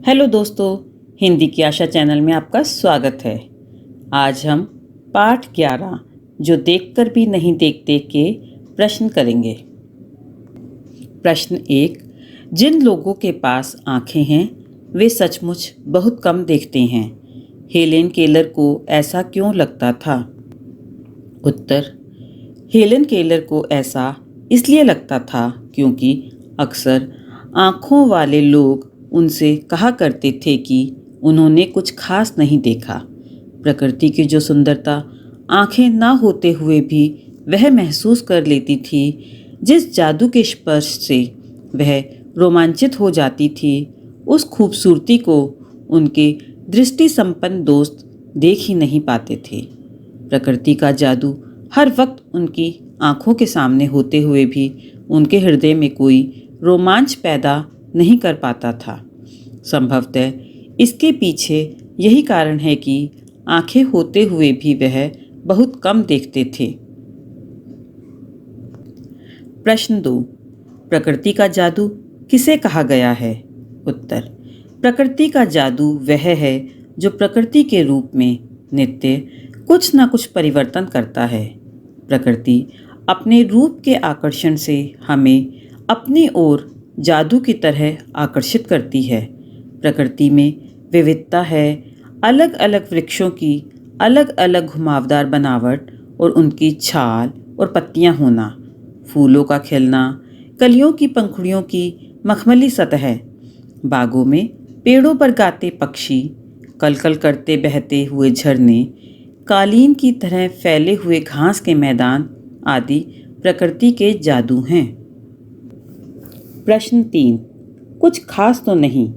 Hello दोस्तों, हिंदी की आशा channel में आपका स्वागत है। आज हम पाठ 11 जो देखकर भी नहीं देखते के प्रश्न करेंगे। प्रश्न 1। जिन लोगों के पास आंखें हैं वे सचमुच बहुत कम देखते हैं। हेलेन केलर को ऐसा क्यों लगता था? उत्तर। हेलेन केलर को ऐसा इसलिए लगता था क्योंकि अक्सर आँखों वाले लोग उनसे कहा करते थे कि उन्होंने कुछ खास नहीं देखा। प्रकृति की जो सुंदरता आँखें ना होते हुए भी वह महसूस कर लेती थी, जिस जादू के स्पर्श से वह रोमांचित हो जाती थी, उस खूबसूरती को उनके दृष्टि संपन्न दोस्त देख ही नहीं पाते थे। प्रकृति का जादू हर वक्त उनकी आँखों के सामने होते हुए भी उनके हृदय में कोई रोमांच पैदा नहीं कर पाता था। संभवतः इसके पीछे यही कारण है कि आंखें होते हुए भी वह बहुत कम देखते थे। प्रश्न 2। प्रकृति का जादू किसे कहा गया है? उत्तर। प्रकृति का जादू वह है जो प्रकृति के रूप में नित्य कुछ न कुछ परिवर्तन करता है। प्रकृति अपने रूप के आकर्षण से हमें अपनी ओर जादू की तरह आकर्षित करती है। प्रकृति में विविधता है, अलग अलग वृक्षों की अलग अलग घुमावदार बनावट और उनकी छाल और पत्तियां होना, फूलों का खिलना, कलियों की पंखुड़ियों की मखमली सतह, बागों में पेड़ों पर गाते पक्षी, कलकल करते बहते हुए झरने, कालीन की तरह फैले हुए घास के मैदान आदि प्रकृति के जादू हैं। प्रश्न 3। कुछ खास तो नहीं।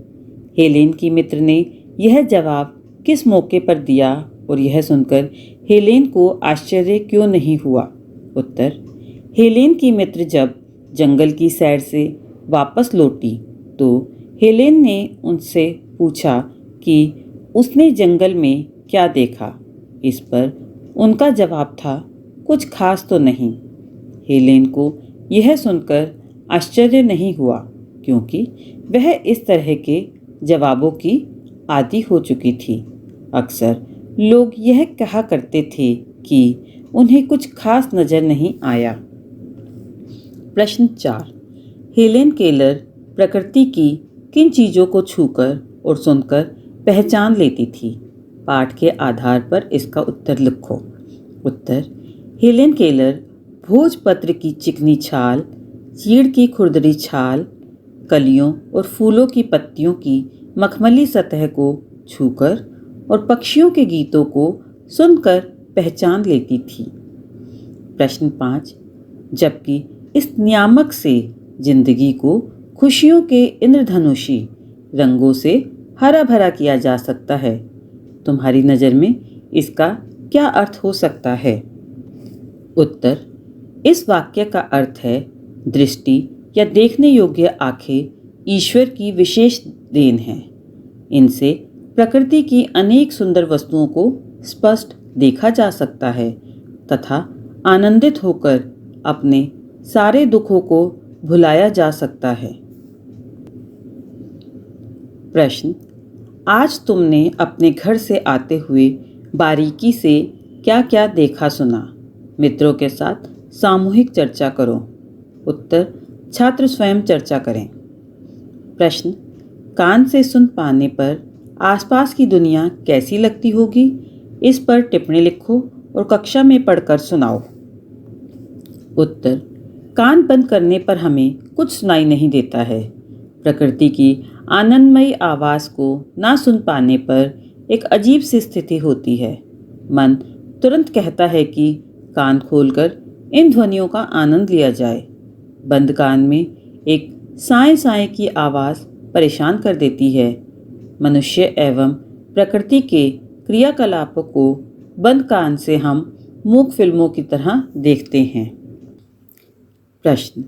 हेलेन की मित्र ने यह जवाब किस मौके पर दिया और यह सुनकर हेलेन को आश्चर्य क्यों नहीं हुआ? उत्तर। हेलेन की मित्र जब जंगल की सैर से वापस लौटी तो हेलेन ने उनसे पूछा कि उसने जंगल में क्या देखा। इस पर उनका जवाब था, कुछ खास तो नहीं। हेलेन को यह सुनकर आश्चर्य नहीं हुआ क्योंकि वह इस तरह के जवाबों की आदी हो चुकी थी। अक्सर लोग यह कहा करते थे कि उन्हें कुछ खास नजर नहीं आया। प्रश्न 4। हेलेन केलर प्रकृति की किन चीज़ों को छूकर और सुनकर पहचान लेती थी? पाठ के आधार पर इसका उत्तर लिखो। उत्तर। हेलेन केलर भोजपत्र की चिकनी छाल, चीड़ की खुरदरी छाल, कलियों और फूलों की पत्तियों की मखमली सतह को छूकर और पक्षियों के गीतों को सुनकर पहचान लेती थी। प्रश्न 5। जबकि इस नियामक से जिंदगी को खुशियों के इंद्रधनुषी रंगों से हरा भरा किया जा सकता है, तुम्हारी नज़र में इसका क्या अर्थ हो सकता है? उत्तर। इस वाक्य का अर्थ है, दृष्टि या देखने योग्य आंखें ईश्वर की विशेष देन हैं। इनसे प्रकृति की अनेक सुंदर वस्तुओं को स्पष्ट देखा जा सकता है तथा आनंदित होकर अपने सारे दुखों को भुलाया जा सकता है। प्रश्न। आज तुमने अपने घर से आते हुए बारीकी से क्या क्या देखा सुना? मित्रों के साथ सामूहिक चर्चा करो। उत्तर। छात्र स्वयं चर्चा करें। प्रश्न। कान से सुन पाने पर आसपास की दुनिया कैसी लगती होगी? इस पर टिप्पणी लिखो और कक्षा में पढ़कर सुनाओ। उत्तर। कान बंद करने पर हमें कुछ सुनाई नहीं देता है। प्रकृति की आनंदमयी आवाज़ को ना सुन पाने पर एक अजीब सी स्थिति होती है। मन तुरंत कहता है कि कान खोलकर इन ध्वनियों का आनंद लिया जाए। बंद कान में एक साए साए की आवाज़ परेशान कर देती है। मनुष्य एवं प्रकृति के क्रियाकलापों को बंद कान से हम मूक फिल्मों की तरह देखते हैं। प्रश्न।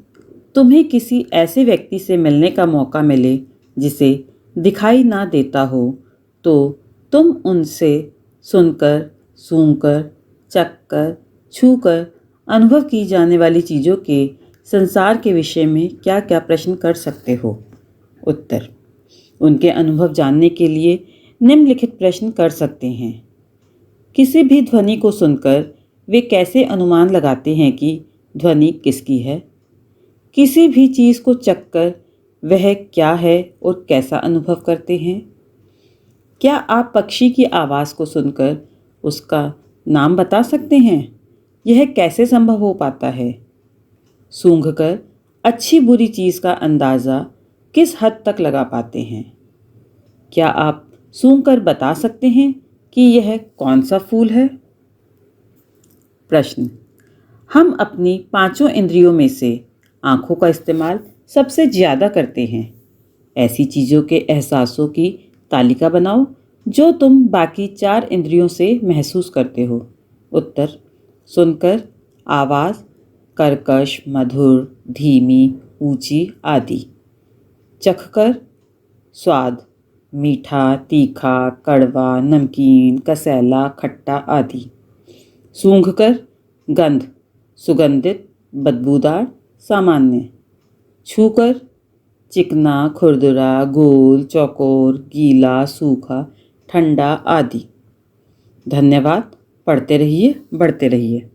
तुम्हें किसी ऐसे व्यक्ति से मिलने का मौका मिले जिसे दिखाई ना देता हो तो तुम उनसे सुनकर, सूंघकर, चखकर, छूकर अनुभव की जाने वाली चीज़ों के संसार के विषय में क्या क्या प्रश्न कर सकते हो? उत्तर। उनके अनुभव जानने के लिए निम्नलिखित प्रश्न कर सकते हैं। किसी भी ध्वनि को सुनकर वे कैसे अनुमान लगाते हैं कि ध्वनि किसकी है? किसी भी चीज़ को चखकर वह क्या है और कैसा अनुभव करते हैं? क्या आप पक्षी की आवाज़ को सुनकर उसका नाम बता सकते हैं? यह कैसे संभव हो पाता है? सूंघकर अच्छी बुरी चीज़ का अंदाज़ा किस हद तक लगा पाते हैं? क्या आप सूंघकर बता सकते हैं कि यह कौन सा फूल है? प्रश्न: हम अपनी पांचों इंद्रियों में से आँखों का इस्तेमाल सबसे ज़्यादा करते हैं। ऐसी चीज़ों के एहसासों की तालिका बनाओ जो तुम बाकी 4 इंद्रियों से महसूस करते हो। उत्तर: सुनकर आवाज़, कर्कश, मधुर, धीमी, ऊंची आदि। चखकर स्वाद, मीठा, तीखा, कड़वा, नमकीन, कसैला, खट्टा आदि। सूंघकर गंध, सुगंधित, बदबूदार, सामान्य। छूकर चिकना, खुरदुरा, गोल, चौकोर, गीला, सूखा, ठंडा आदि। धन्यवाद। पढ़ते रहिए, बढ़ते रहिए।